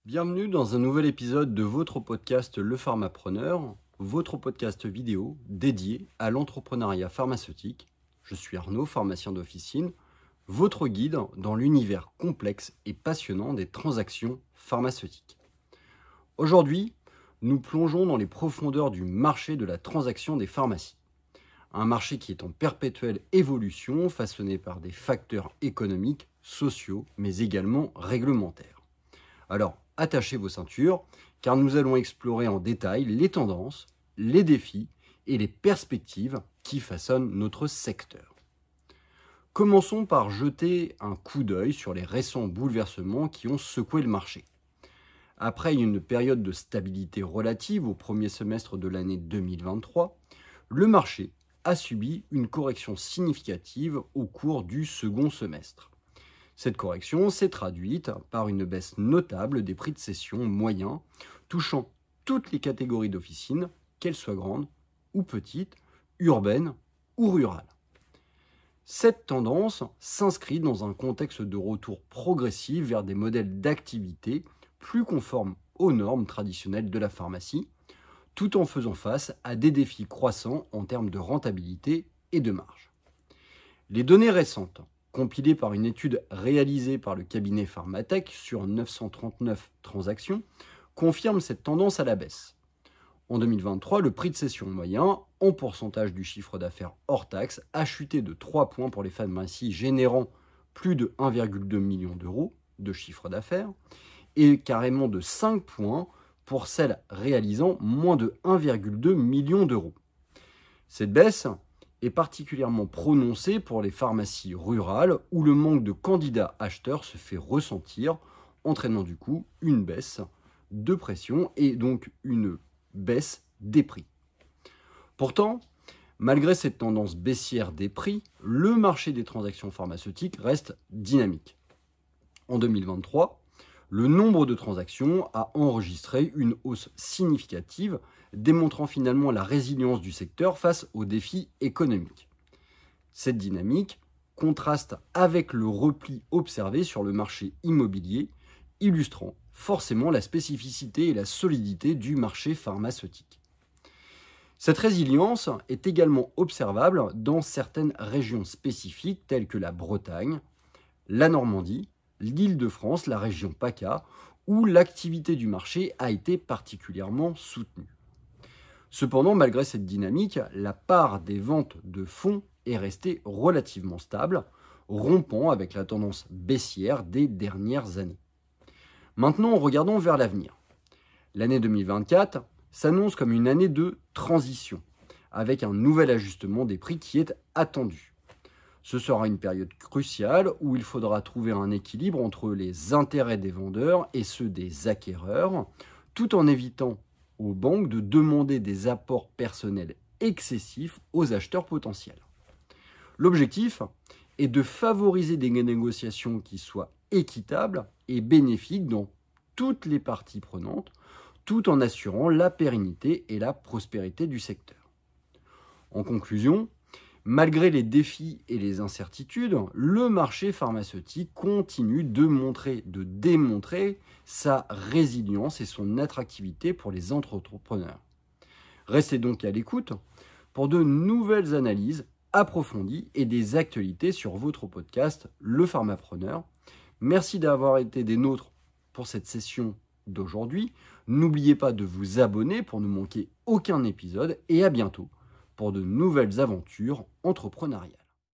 Bienvenue dans un nouvel épisode de votre podcast Le Pharmapreneur, votre podcast vidéo dédié à l'entrepreneuriat pharmaceutique. Je suis Arnaud, pharmacien d'officine, votre guide dans l'univers complexe et passionnant des transactions pharmaceutiques. Aujourd'hui, nous plongeons dans les profondeurs du marché de la transaction des pharmacies. Un marché qui est en perpétuelle évolution, façonné par des facteurs économiques, sociaux, mais également réglementaires. Alors, attachez vos ceintures, car nous allons explorer en détail les tendances, les défis et les perspectives qui façonnent notre secteur. Commençons par jeter un coup d'œil sur les récents bouleversements qui ont secoué le marché. Après une période de stabilité relative au premier semestre de l'année 2023, le marché a subi une correction significative au cours du second semestre. Cette correction s'est traduite par une baisse notable des prix de cession moyens, touchant toutes les catégories d'officines, qu'elles soient grandes ou petites, urbaines ou rurales. Cette tendance s'inscrit dans un contexte de retour progressif vers des modèles d'activité plus conformes aux normes traditionnelles de la pharmacie, tout en faisant face à des défis croissants en termes de rentabilité et de marge. Les données récentes, compilées par une étude réalisée par le cabinet Pharmatech sur 939 transactions, confirment cette tendance à la baisse. En 2023, le prix de cession moyen, en pourcentage du chiffre d'affaires hors taxe, a chuté de 3 points pour les pharmacies générant plus de 1,2 million d'euros de chiffre d'affaires et carrément de 5 points pour celles réalisant moins de 1,2 million d'euros. Cette baisse est particulièrement prononcée pour les pharmacies rurales où le manque de candidats acheteurs se fait ressentir, entraînant du coup une baisse de pression et donc une baisse des prix. Pourtant, malgré cette tendance baissière des prix, le marché des transactions pharmaceutiques reste dynamique. En 2023, le nombre de transactions a enregistré une hausse significative, démontrant finalement la résilience du secteur face aux défis économiques. Cette dynamique contraste avec le repli observé sur le marché immobilier, illustrant forcément la spécificité et la solidité du marché pharmaceutique. Cette résilience est également observable dans certaines régions spécifiques telles que la Bretagne, la Normandie, l'Île-de-France, la région PACA, où l'activité du marché a été particulièrement soutenue. Cependant, malgré cette dynamique, la part des ventes de fonds est restée relativement stable, rompant avec la tendance baissière des dernières années. Maintenant, regardons vers l'avenir. L'année 2024 s'annonce comme une année de transition, avec un nouvel ajustement des prix qui est attendu. Ce sera une période cruciale où il faudra trouver un équilibre entre les intérêts des vendeurs et ceux des acquéreurs, tout en évitant aux banques de demander des apports personnels excessifs aux acheteurs potentiels. L'objectif est de favoriser des négociations qui soient équitables et bénéfiques dans toutes les parties prenantes, tout en assurant la pérennité et la prospérité du secteur. En conclusion, malgré les défis et les incertitudes, le marché pharmaceutique continue de démontrer sa résilience et son attractivité pour les entrepreneurs. Restez donc à l'écoute pour de nouvelles analyses approfondies et des actualités sur votre podcast Le Pharmapreneur. Merci d'avoir été des nôtres pour cette session d'aujourd'hui. N'oubliez pas de vous abonner pour ne manquer aucun épisode et à bientôt pour de nouvelles aventures entrepreneuriales.